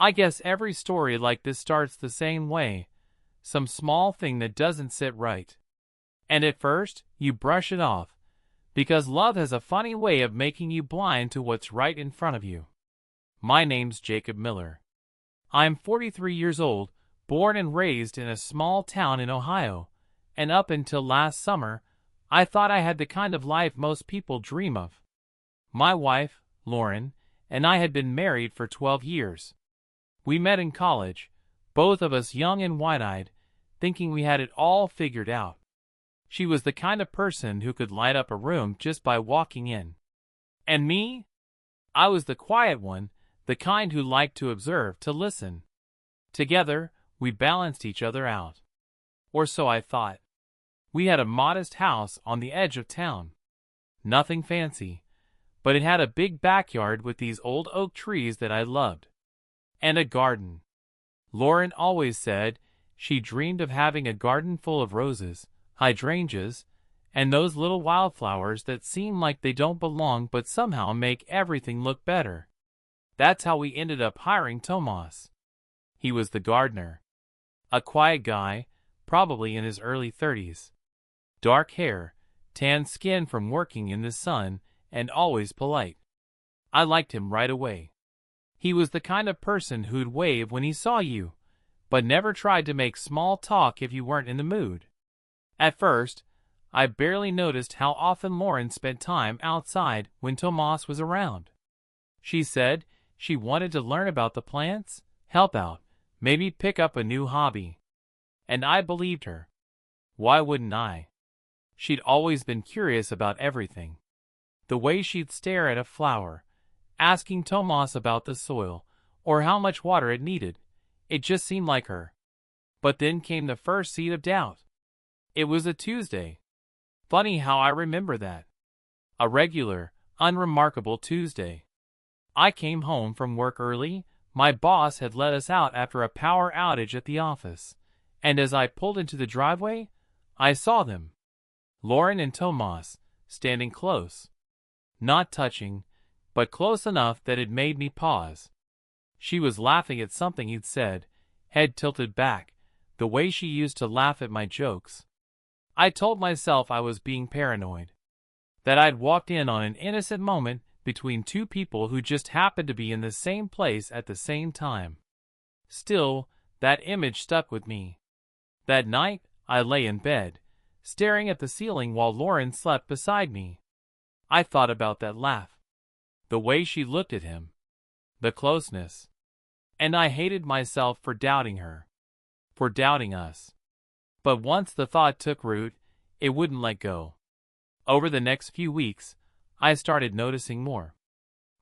I guess every story like this starts the same way. Some small thing that doesn't sit right. And at first, you brush it off, because love has a funny way of making you blind to what's right in front of you. My name's Jacob Miller. I'm 43 years old, born and raised in a small town in Ohio, and up until last summer, I thought I had the kind of life most people dream of. My wife, Lauren, and I had been married for 12 years. We met in college, both of us young and wide-eyed, thinking we had it all figured out. She was the kind of person who could light up a room just by walking in. And me? I was the quiet one, the kind who liked to observe, to listen. Together, we balanced each other out. Or so I thought. We had a modest house on the edge of town. Nothing fancy, but it had a big backyard with these old oak trees that I loved. And a garden. Lauren always said she dreamed of having a garden full of roses, hydrangeas, and those little wildflowers that seem like they don't belong but somehow make everything look better. That's how we ended up hiring Tomas. He was the gardener. A quiet guy, probably in his early 30s. Dark hair, tan skin from working in the sun, and always polite. I liked him right away. He was the kind of person who'd wave when he saw you, but never tried to make small talk if you weren't in the mood. At first, I barely noticed how often Lauren spent time outside when Tomas was around. She said she wanted to learn about the plants, help out, maybe pick up a new hobby. And I believed her. Why wouldn't I? She'd always been curious about everything. The way she'd stare at a flower, asking Tomas about the soil, or how much water it needed, it just seemed like her. But then came the first seed of doubt. It was a Tuesday. Funny how I remember that. A regular, unremarkable Tuesday. I came home from work early. My boss had let us out after a power outage at the office, and as I pulled into the driveway, I saw them. Lauren and Tomas, standing close. Not touching, but close enough that it made me pause. She was laughing at something he'd said, head tilted back, the way she used to laugh at my jokes. I told myself I was being paranoid. That I'd walked in on an innocent moment between two people who just happened to be in the same place at the same time. Still, that image stuck with me. That night, I lay in bed, staring at the ceiling while Lauren slept beside me. I thought about that laugh. The way she looked at him. The closeness. And I hated myself for doubting her. For doubting us. But once the thought took root, it wouldn't let go. Over the next few weeks, I started noticing more.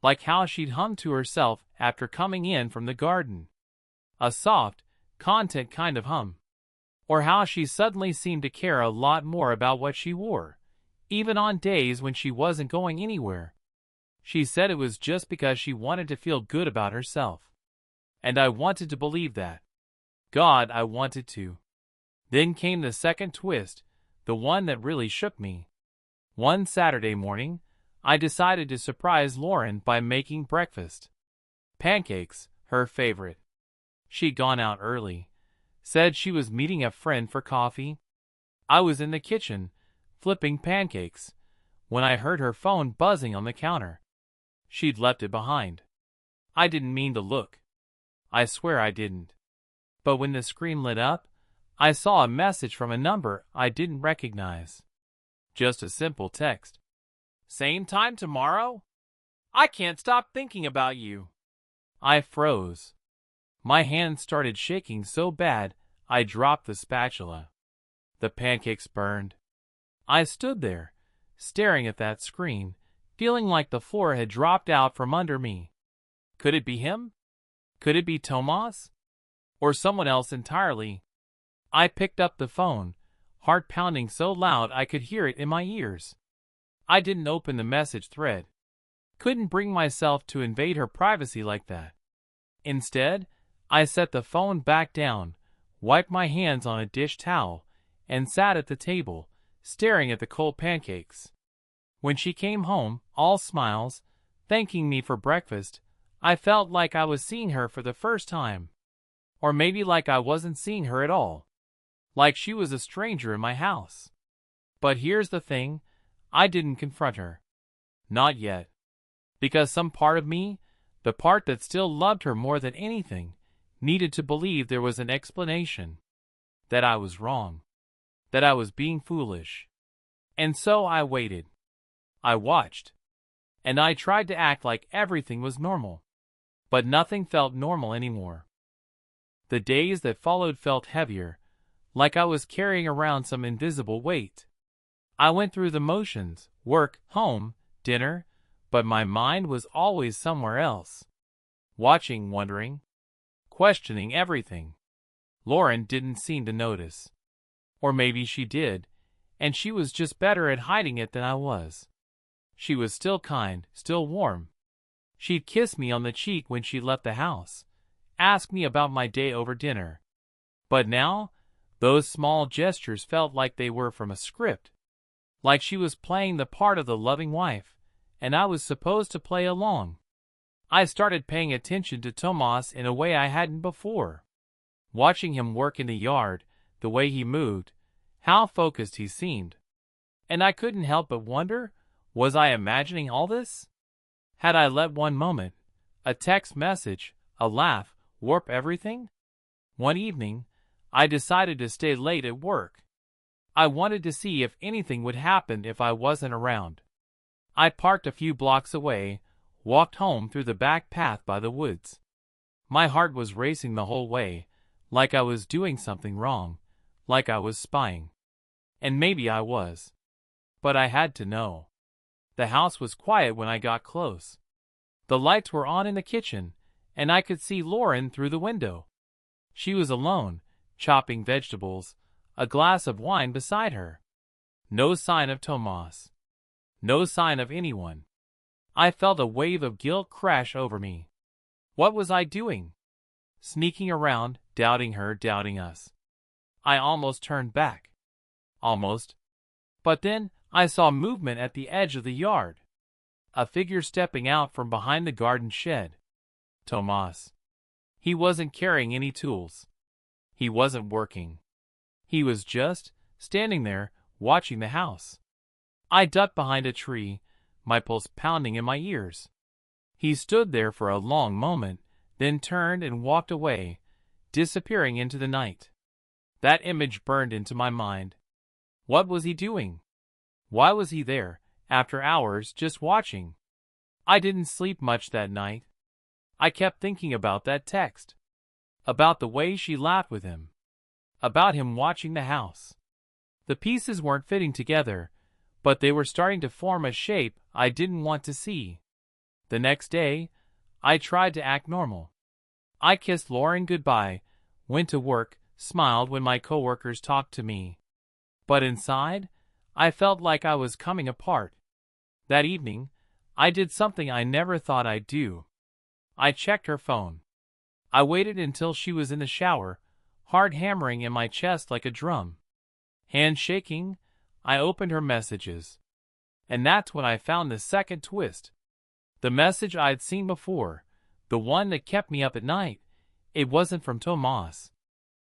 Like how she'd hum to herself after coming in from the garden. A soft, content kind of hum. Or how she suddenly seemed to care a lot more about what she wore, even on days when she wasn't going anywhere. She said it was just because she wanted to feel good about herself. And I wanted to believe that. God, I wanted to. Then came the second twist, the one that really shook me. One Saturday morning, I decided to surprise Lauren by making breakfast. Pancakes, her favorite. She'd gone out early. Said she was meeting a friend for coffee. I was in the kitchen, flipping pancakes, when I heard her phone buzzing on the counter. She'd left it behind. I didn't mean to look. I swear I didn't. But when the screen lit up, I saw a message from a number I didn't recognize. Just a simple text. Same time tomorrow? I can't stop thinking about you. I froze. My hands started shaking so bad I dropped the spatula. The pancakes burned. I stood there, staring at that screen, feeling like the floor had dropped out from under me. Could it be him? Could it be Tomas? Or someone else entirely? I picked up the phone, heart pounding so loud I could hear it in my ears. I didn't open the message thread. Couldn't bring myself to invade her privacy like that. Instead, I set the phone back down, wiped my hands on a dish towel, and sat at the table, staring at the cold pancakes. When she came home, all smiles, thanking me for breakfast, I felt like I was seeing her for the first time. Or maybe like I wasn't seeing her at all. Like she was a stranger in my house. But here's the thing, I didn't confront her. Not yet. Because some part of me, the part that still loved her more than anything, needed to believe there was an explanation. That I was wrong. That I was being foolish. And so I waited. I watched. And I tried to act like everything was normal. But nothing felt normal anymore. The days that followed felt heavier, like I was carrying around some invisible weight. I went through the motions, work, home, dinner, but my mind was always somewhere else. Watching, wondering, questioning everything. Lauren didn't seem to notice. Or maybe she did, and she was just better at hiding it than I was. She was still kind, still warm. She'd kiss me on the cheek when she left the house, ask me about my day over dinner. But now, those small gestures felt like they were from a script. Like she was playing the part of the loving wife, and I was supposed to play along. I started paying attention to Tomas in a way I hadn't before. Watching him work in the yard, the way he moved, how focused he seemed. And I couldn't help but wonder, was I imagining all this? Had I let one moment, a text message, a laugh, warp everything? One evening, I decided to stay late at work. I wanted to see if anything would happen if I wasn't around. I parked a few blocks away, walked home through the back path by the woods. My heart was racing the whole way, like I was doing something wrong, like I was spying. And maybe I was. But I had to know. The house was quiet when I got close. The lights were on in the kitchen, and I could see Lauren through the window. She was alone, chopping vegetables, a glass of wine beside her. No sign of Tomas. No sign of anyone. I felt a wave of guilt crash over me. What was I doing? Sneaking around, doubting her, doubting us. I almost turned back. Almost. But then, I saw movement at the edge of the yard. A figure stepping out from behind the garden shed. Tomas. He wasn't carrying any tools. He wasn't working. He was just standing there, watching the house. I ducked behind a tree, my pulse pounding in my ears. He stood there for a long moment, then turned and walked away, disappearing into the night. That image burned into my mind. What was he doing? Why was he there, after hours, just watching? I didn't sleep much that night. I kept thinking about that text. About the way she laughed with him. About him watching the house. The pieces weren't fitting together, but they were starting to form a shape I didn't want to see. The next day, I tried to act normal. I kissed Lauren goodbye, went to work, smiled when my coworkers talked to me. But inside, I felt like I was coming apart. That evening, I did something I never thought I'd do. I checked her phone. I waited until she was in the shower, heart hammering in my chest like a drum. Hands shaking, I opened her messages. And that's when I found the second twist. The message I'd seen before, the one that kept me up at night, it wasn't from Tomas.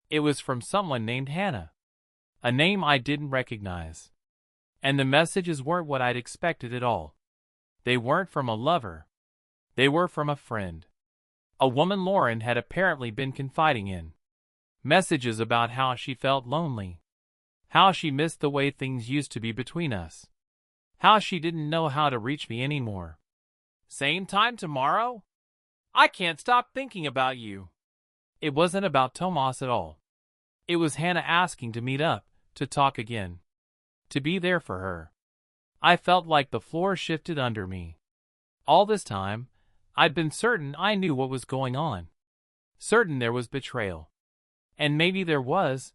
It was from someone named Hannah. A name I didn't recognize. And the messages weren't what I'd expected at all. They weren't from a lover. They were from a friend. A woman Lauren had apparently been confiding in. Messages about how she felt lonely. How she missed the way things used to be between us. How she didn't know how to reach me anymore. Same time tomorrow? I can't stop thinking about you. It wasn't about Tomas at all. It was Hannah asking to meet up, to talk again. To be there for her. I felt like the floor shifted under me. All this time, I'd been certain I knew what was going on. Certain there was betrayal. And maybe there was,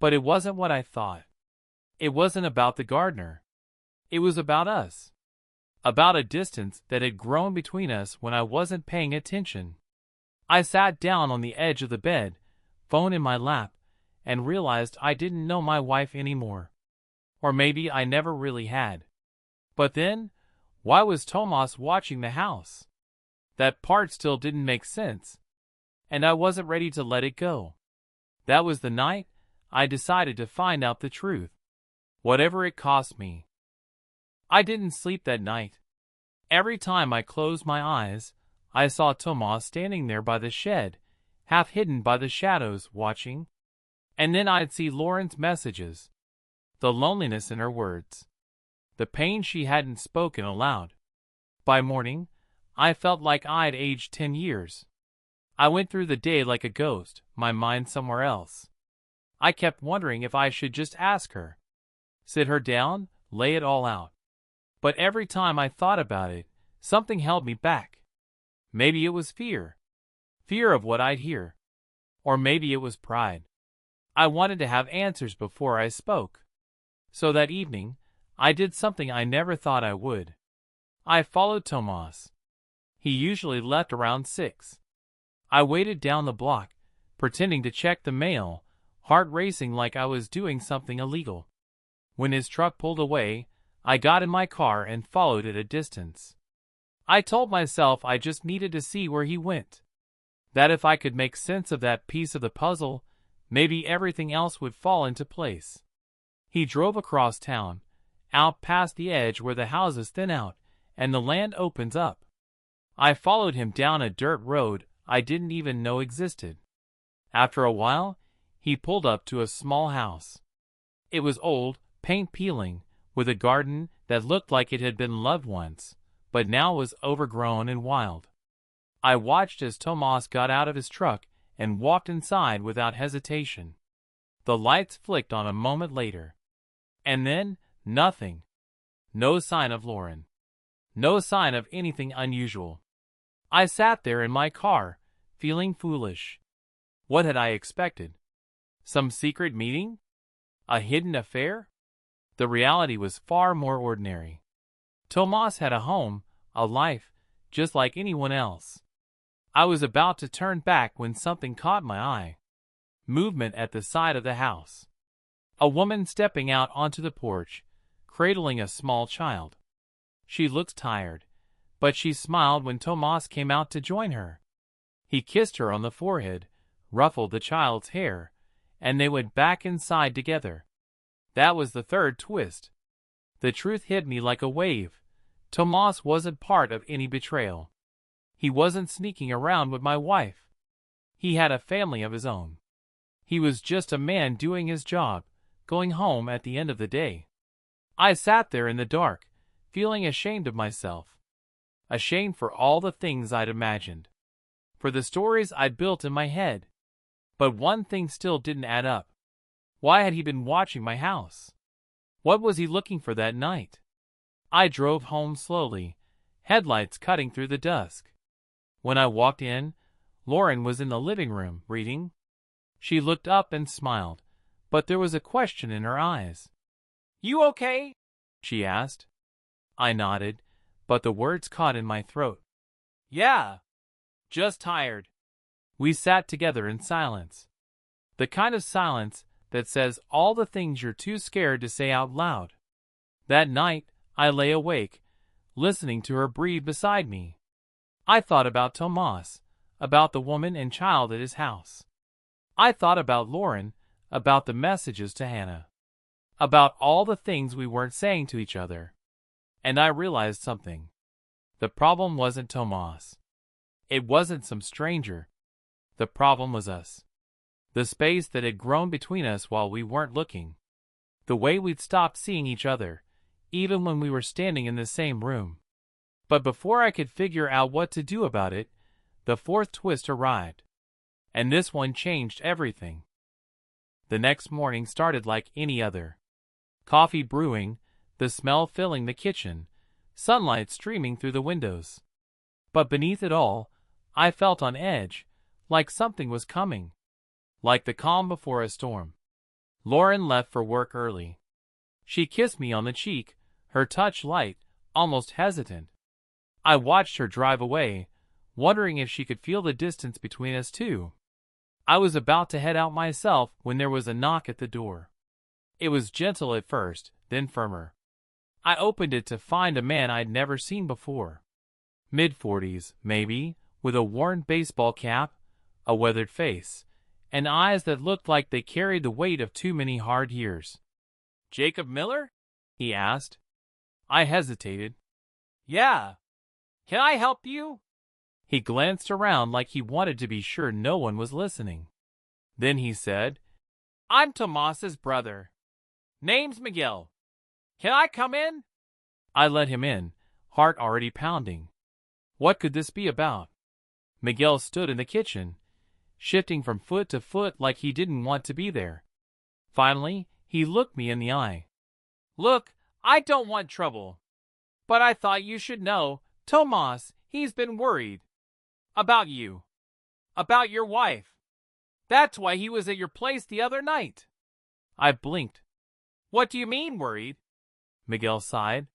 but it wasn't what I thought. It wasn't about the gardener. It was about us. About a distance that had grown between us when I wasn't paying attention. I sat down on the edge of the bed, phone in my lap, and realized I didn't know my wife anymore. Or maybe I never really had. But then, why was Tomas watching the house? That part still didn't make sense, and I wasn't ready to let it go. That was the night I decided to find out the truth, whatever it cost me. I didn't sleep that night. Every time I closed my eyes, I saw Tomas standing there by the shed, half hidden by the shadows, watching. And then I'd see Lauren's messages, the loneliness in her words, the pain she hadn't spoken aloud. By morning, I felt like I'd aged 10 years. I went through the day like a ghost, my mind somewhere else. I kept wondering if I should just ask her, sit her down, lay it all out. But every time I thought about it, something held me back. Maybe it was fear. Fear of what I'd hear. Or maybe it was pride. I wanted to have answers before I spoke. So that evening, I did something I never thought I would. I followed Tomas. He usually left around 6. I waited down the block, pretending to check the mail, heart racing like I was doing something illegal. When his truck pulled away, I got in my car and followed at a distance. I told myself I just needed to see where he went. That if I could make sense of that piece of the puzzle, maybe everything else would fall into place. He drove across town, out past the edge where the houses thin out and the land opens up. I followed him down a dirt road I didn't even know existed. After a while, he pulled up to a small house. It was old, paint peeling, with a garden that looked like it had been loved once, but now was overgrown and wild. I watched as Tomas got out of his truck and walked inside without hesitation. The lights flicked on a moment later. And then, nothing. No sign of Lauren. No sign of anything unusual. I sat there in my car, feeling foolish. What had I expected? Some secret meeting? A hidden affair? The reality was far more ordinary. Tomas had a home, a life, just like anyone else. I was about to turn back when something caught my eye. Movement at the side of the house. A woman stepping out onto the porch, cradling a small child. She looked tired, but she smiled when Tomas came out to join her. He kissed her on the forehead, ruffled the child's hair, and they went back inside together. That was the third twist. The truth hit me like a wave. Tomas wasn't part of any betrayal. He wasn't sneaking around with my wife. He had a family of his own. He was just a man doing his job, going home at the end of the day. I sat there in the dark, feeling ashamed of myself. Ashamed for all the things I'd imagined. For the stories I'd built in my head. But one thing still didn't add up. Why had he been watching my house? What was he looking for that night? I drove home slowly, headlights cutting through the dusk. When I walked in, Lauren was in the living room, reading. She looked up and smiled, but there was a question in her eyes. "You okay?" she asked. I nodded, but the words caught in my throat. "Yeah, just tired." We sat together in silence. The kind of silence that says all the things you're too scared to say out loud. That night, I lay awake, listening to her breathe beside me. I thought about Tomas, about the woman and child at his house. I thought about Lauren, about the messages to Hannah, about all the things we weren't saying to each other. And I realized something. The problem wasn't Tomas. It wasn't some stranger. The problem was us. The space that had grown between us while we weren't looking. The way we'd stopped seeing each other, even when we were standing in the same room. But before I could figure out what to do about it, the fourth twist arrived. And this one changed everything. The next morning started like any other. Coffee brewing, the smell filling the kitchen, sunlight streaming through the windows. But beneath it all, I felt on edge, like something was coming. Like the calm before a storm. Lauren left for work early. She kissed me on the cheek, her touch light, almost hesitant. I watched her drive away, wondering if she could feel the distance between us too. I was about to head out myself when there was a knock at the door. It was gentle at first, then firmer. I opened it to find a man I'd never seen before. Mid-40s, maybe, with a worn baseball cap, a weathered face, and eyes that looked like they carried the weight of too many hard years. "Jacob Miller?" he asked. I hesitated. "Yeah. Can I help you?" He glanced around like he wanted to be sure no one was listening. Then he said, "I'm Tomas's brother. Name's Miguel. Can I come in?" I let him in, heart already pounding. What could this be about? Miguel stood in the kitchen, shifting from foot to foot like he didn't want to be there. Finally, he looked me in the eye. "Look, I don't want trouble. But I thought you should know, Tomas, he's been worried. About you. About your wife. That's why he was at your place the other night." I blinked. "What do you mean, worried?" Miguel sighed.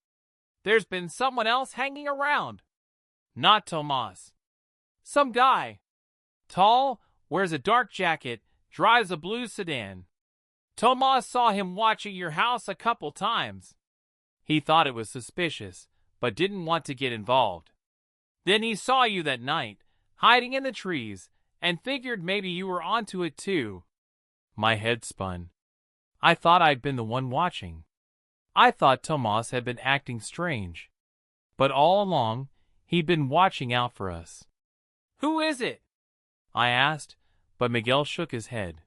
"There's been someone else hanging around." "Not Tomas. Some guy. Tall, wears a dark jacket, drives a blue sedan. Tomas saw him watching your house a couple times. He thought it was suspicious, but didn't want to get involved. Then he saw you that night, hiding in the trees, and figured maybe you were onto it too." My head spun. I thought I'd been the one watching. I thought Tomas had been acting strange. But all along, he'd been watching out for us. "Who is it?" I asked, but Miguel shook his head.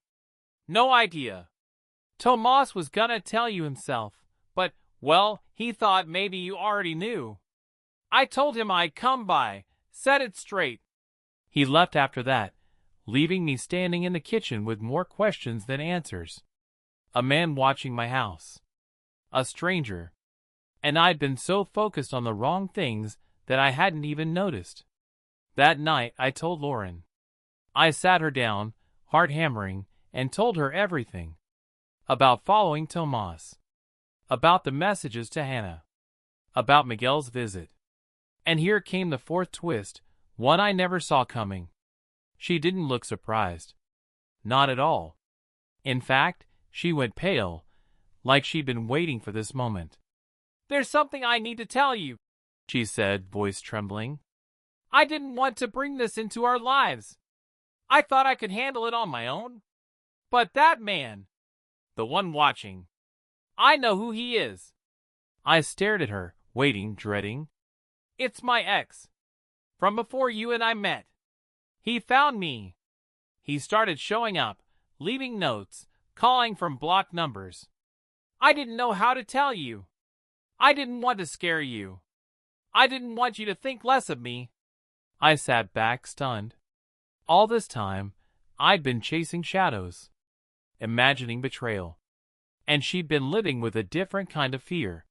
"No idea. Tomas was gonna tell you himself, but, well, he thought maybe you already knew. I told him I'd come by, set it straight." He left after that, leaving me standing in the kitchen with more questions than answers. A man watching my house. A stranger. And I'd been so focused on the wrong things that I hadn't even noticed. That night I told Lauren. I sat her down, heart hammering, and told her everything. About following Tomas. About the messages to Hannah. About Miguel's visit. And here came the fourth twist, one I never saw coming. She didn't look surprised. Not at all. In fact, she went pale, like she'd been waiting for this moment. "There's something I need to tell you," she said, voice trembling. "I didn't want to bring this into our lives. I thought I could handle it on my own. But that man, the one watching, I know who he is." I stared at her, waiting, dreading. "It's my ex. From before you and I met. He found me. He started showing up, leaving notes, calling from blocked numbers. I didn't know how to tell you. I didn't want to scare you. I didn't want you to think less of me." I sat back, stunned. All this time, I'd been chasing shadows, imagining betrayal. And she'd been living with a different kind of fear.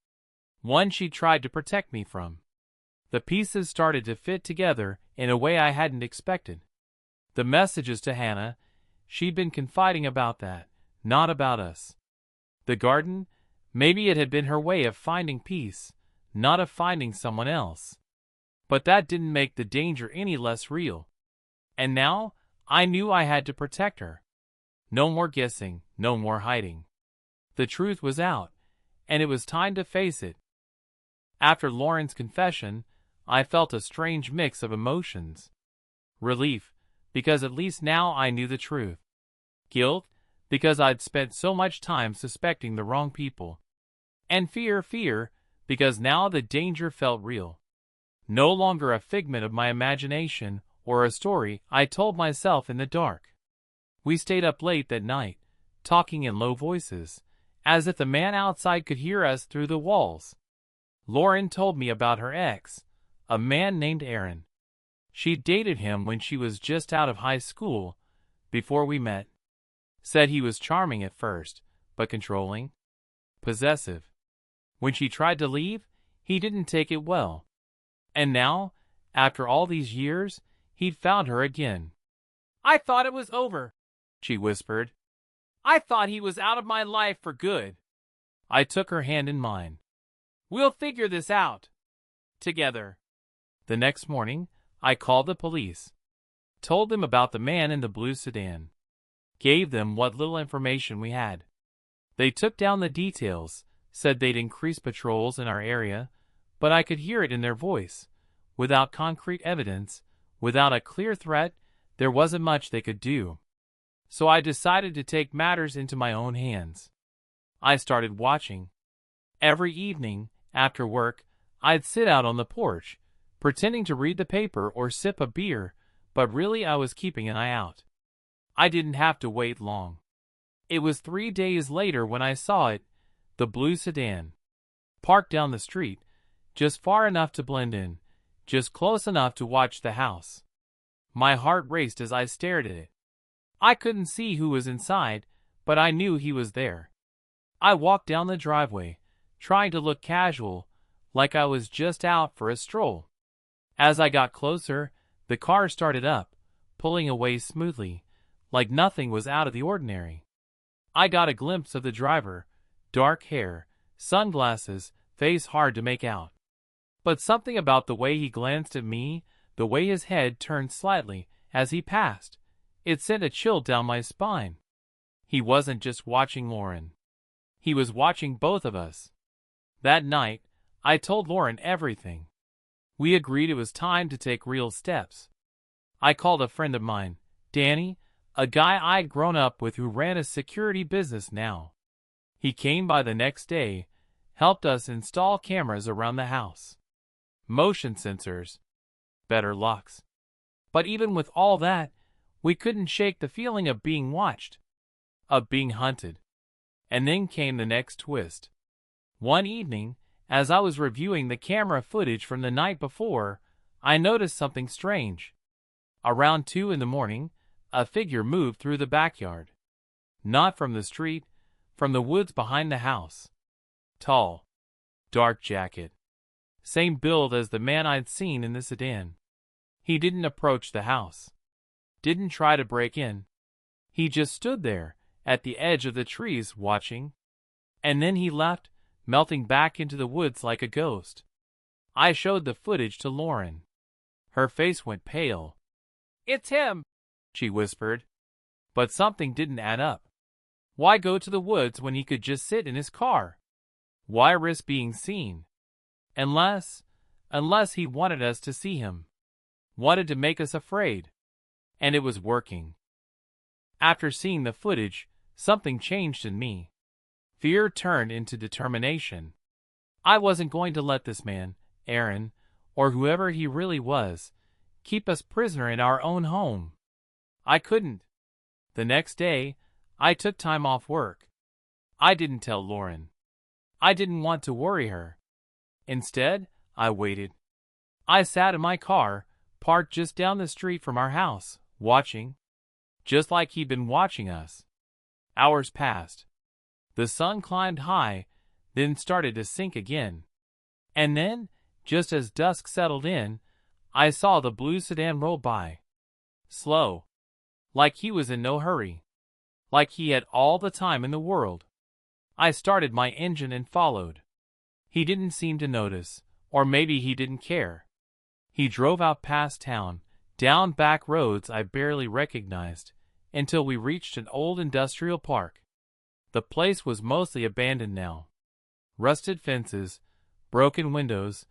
One she tried to protect me from. The pieces started to fit together in a way I hadn't expected. The messages to Hannah, she'd been confiding about that, not about us. The garden, maybe it had been her way of finding peace, not of finding someone else. But that didn't make the danger any less real. And now, I knew I had to protect her. No more guessing, no more hiding. The truth was out, and it was time to face it. After Lauren's confession, I felt a strange mix of emotions. Relief, because at least now I knew the truth. Guilt, because I'd spent so much time suspecting the wrong people. And fear, because now the danger felt real. No longer a figment of my imagination or a story I told myself in the dark. We stayed up late that night, talking in low voices, as if the man outside could hear us through the walls. Lauren told me about her ex, a man named Aaron. She'd dated him when she was just out of high school, before we met. Said he was charming at first, but controlling, possessive. When she tried to leave, he didn't take it well. And now, after all these years, he'd found her again. "I thought it was over," she whispered. "I thought he was out of my life for good." I took her hand in mine. "We'll figure this out. Together." The next morning, I called the police. Told them about the man in the blue sedan. Gave them what little information we had. They took down the details, said they'd increase patrols in our area, but I could hear it in their voice. without concrete evidence, without a clear threat, there wasn't much they could do. So I decided to take matters into my own hands. I started watching. Every evening, after work, I'd sit out on the porch, pretending to read the paper or sip a beer, but really I was keeping an eye out. I didn't have to wait long. It was 3 days later when I saw it, the blue sedan, parked down the street, just far enough to blend in, just close enough to watch the house. My heart raced as I stared at it. I couldn't see who was inside, but I knew he was there. I walked down the driveway, trying to look casual, like I was just out for a stroll. As I got closer, the car started up, pulling away smoothly, like nothing was out of the ordinary. I got a glimpse of the driver, dark hair, sunglasses, face hard to make out. But something about the way he glanced at me, the way his head turned slightly as he passed, it sent a chill down my spine. He wasn't just watching Lauren. He was watching both of us. That night, I told Lauren everything. We agreed it was time to take real steps. I called a friend of mine, Danny, a guy I'd grown up with who ran a security business now. He came by the next day, helped us install cameras around the house. Motion sensors. Better locks. But even with all that, we couldn't shake the feeling of being watched. Of being hunted. And then came the next twist. One evening, as I was reviewing the camera footage from the night before, I noticed something strange. Around 2 in the morning, a figure moved through the backyard. Not from the street, from the woods behind the house. Tall. Dark jacket. Same build as the man I'd seen in the sedan. He didn't approach the house. Didn't try to break in. He just stood there, at the edge of the trees, watching. And then he left, melting back into the woods like a ghost. I showed the footage to Lauren. Her face went pale. "It's him," she whispered. But something didn't add up. Why go to the woods when he could just sit in his car? Why risk being seen? Unless he wanted us to see him. Wanted to make us afraid. And it was working. After seeing the footage, something changed in me. Fear turned into determination. I wasn't going to let this man, Aaron, or whoever he really was, keep us prisoner in our own home. I couldn't. The next day, I took time off work. I didn't tell Lauren. I didn't want to worry her. Instead, I waited. I sat in my car, parked just down the street from our house, watching. Just like he'd been watching us. Hours passed. The sun climbed high, then started to sink again. And then, just as dusk settled in, I saw the blue sedan roll by. Slow. Like he was in no hurry. Like he had all the time in the world. I started my engine and followed. He didn't seem to notice, or maybe he didn't care. He drove out past town, down back roads I barely recognized, until we reached an old industrial park. The place was mostly abandoned now. Rusted fences, broken windows,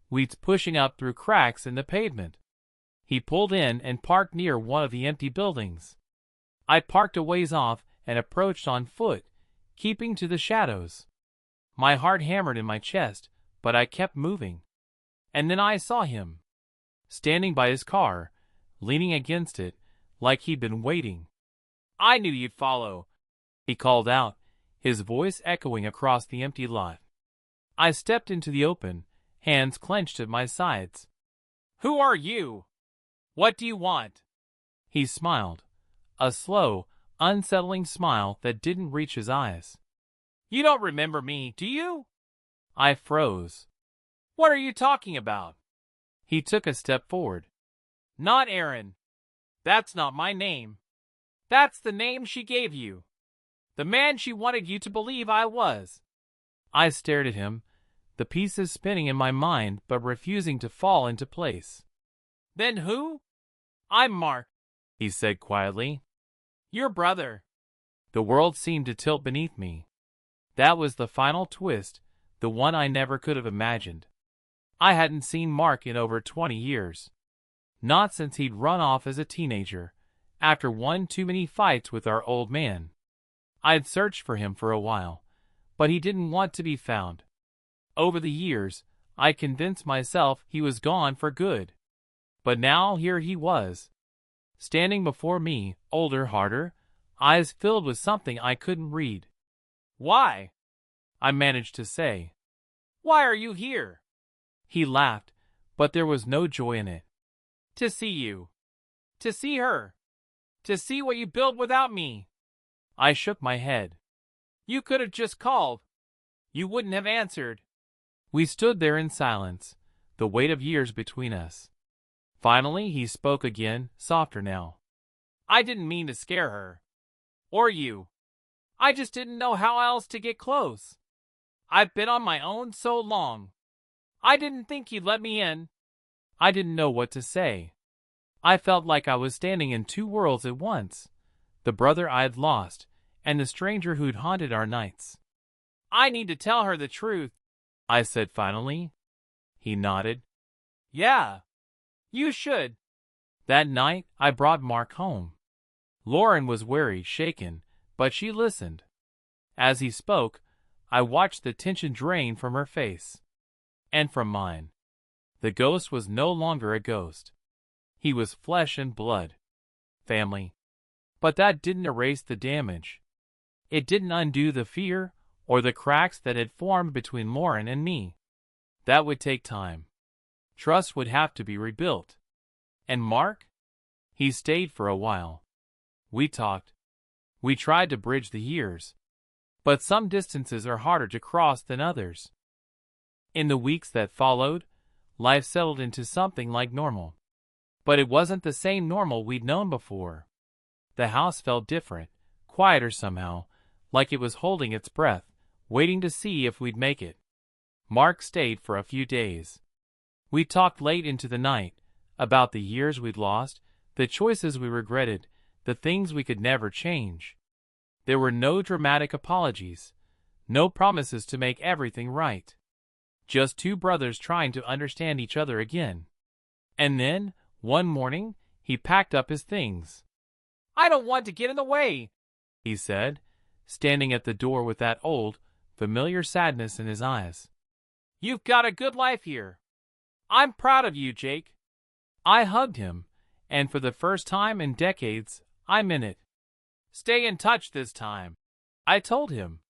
weeds pushing up through cracks in the pavement. He pulled in and parked near one of the empty buildings. I parked a ways off and approached on foot, keeping to the shadows. My heart hammered in my chest, but I kept moving. And then I saw him. Standing by his car, leaning against it, like he'd been waiting. "I knew you'd follow," he called out, his voice echoing across the empty lot. I stepped into the open, hands clenched at my sides. "Who are you? What do you want?" He smiled, a slow, unsettling smile that didn't reach his eyes. "You don't remember me, do you?" I froze. "What are you talking about?" He took a step forward. "Not Aaron. That's not my name. That's the name she gave you. The man she wanted you to believe I was." I stared at him, the pieces spinning in my mind but refusing to fall into place. "Then who?" "I'm Mark," he said quietly. "Your brother." The world seemed to tilt beneath me. That was the final twist, the one I never could have imagined. I hadn't seen Mark in over 20 years. Not since he'd run off as a teenager, after one too many fights with our old man. I'd searched for him for a while, but he didn't want to be found. Over the years, I convinced myself he was gone for good. But now here he was, standing before me, older, harder, eyes filled with something I couldn't read. "Why?" I managed to say. "Why are you here?" He laughed, but there was no joy in it. "To see you. To see her. To see what you build without me." I shook my head. "You could have just called. You wouldn't have answered." We stood there in silence, the weight of years between us. Finally, he spoke again, softer now. "I didn't mean to scare her. Or you. I just didn't know how else to get close. I've been on my own so long. I didn't think you'd let me in." I didn't know what to say. I felt like I was standing in two worlds at once, the brother I had lost, and the stranger who'd haunted our nights. "I need to tell her the truth," I said finally. He nodded. "Yeah, you should." That night, I brought Mark home. Lauren was wary, shaken, but she listened. As he spoke, I watched the tension drain from her face. And from mine. The ghost was no longer a ghost. He was flesh and blood. Family. But that didn't erase the damage. It didn't undo the fear or the cracks that had formed between Lauren and me. That would take time. Trust would have to be rebuilt. And Mark? He stayed for a while. We talked. We tried to bridge the years. But some distances are harder to cross than others. In the weeks that followed, life settled into something like normal. But it wasn't the same normal we'd known before. The house felt different, quieter somehow, like it was holding its breath, waiting to see if we'd make it. Mark stayed for a few days. We talked late into the night, about the years we'd lost, the choices we regretted, the things we could never change. There were no dramatic apologies, no promises to make everything right. Just two brothers trying to understand each other again. And then, one morning, he packed up his things. "I don't want to get in the way," he said, standing at the door with that old, familiar sadness in his eyes. "You've got a good life here. I'm proud of you, Jake." I hugged him, and for the first time in decades, I'm in it. "Stay in touch this time," I told him.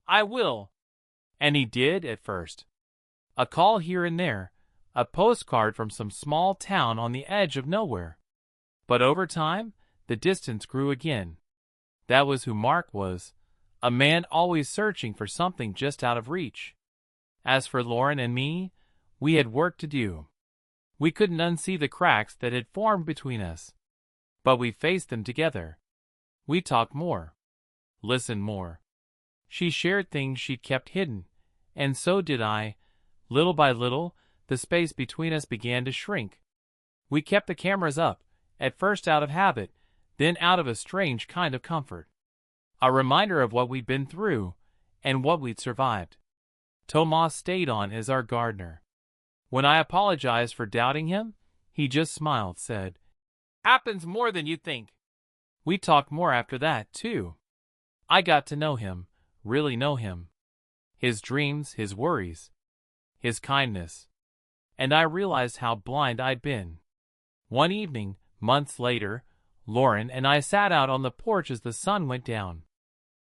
"I will." And he did at first. A call here and there, a postcard from some small town on the edge of nowhere. But over time, the distance grew again. That was who Mark was, a man always searching for something just out of reach. As for Lauren and me, we had work to do. We couldn't unsee the cracks that had formed between us. But we faced them together. We talked more. Listened more. She shared things she'd kept hidden, and so did I. Little by little, the space between us began to shrink. We kept the cameras up, at first out of habit, then out of a strange kind of comfort. A reminder of what we'd been through, and what we'd survived. Tomas stayed on as our gardener. When I apologized for doubting him, he just smiled, said, "Happens more than you think." We talked more after that, too. I got to know him, really know him. His dreams, his worries, his kindness. And I realized how blind I'd been. One evening, months later, Lauren and I sat out on the porch as the sun went down.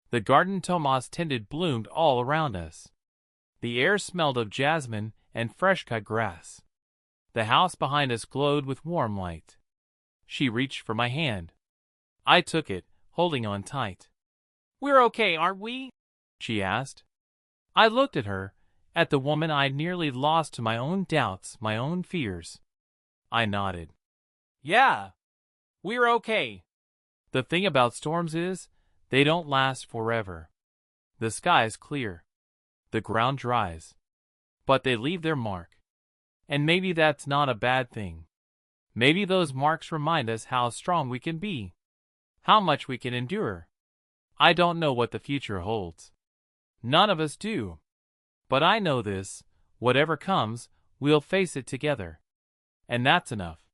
The garden Tomas tended bloomed all around us. The air smelled of jasmine and fresh-cut grass. The house behind us glowed with warm light. She reached for my hand. I took it, holding on tight. "We're okay, aren't we?" she asked. I looked at her, at the woman I'd nearly lost to my own doubts, my own fears. I nodded. "Yeah, we're okay." The thing about storms is, they don't last forever. The sky's clear. The ground dries. But they leave their mark. And maybe that's not a bad thing. Maybe those marks remind us how strong we can be. How much we can endure. I don't know what the future holds. None of us do. But I know this, whatever comes, we'll face it together. And that's enough.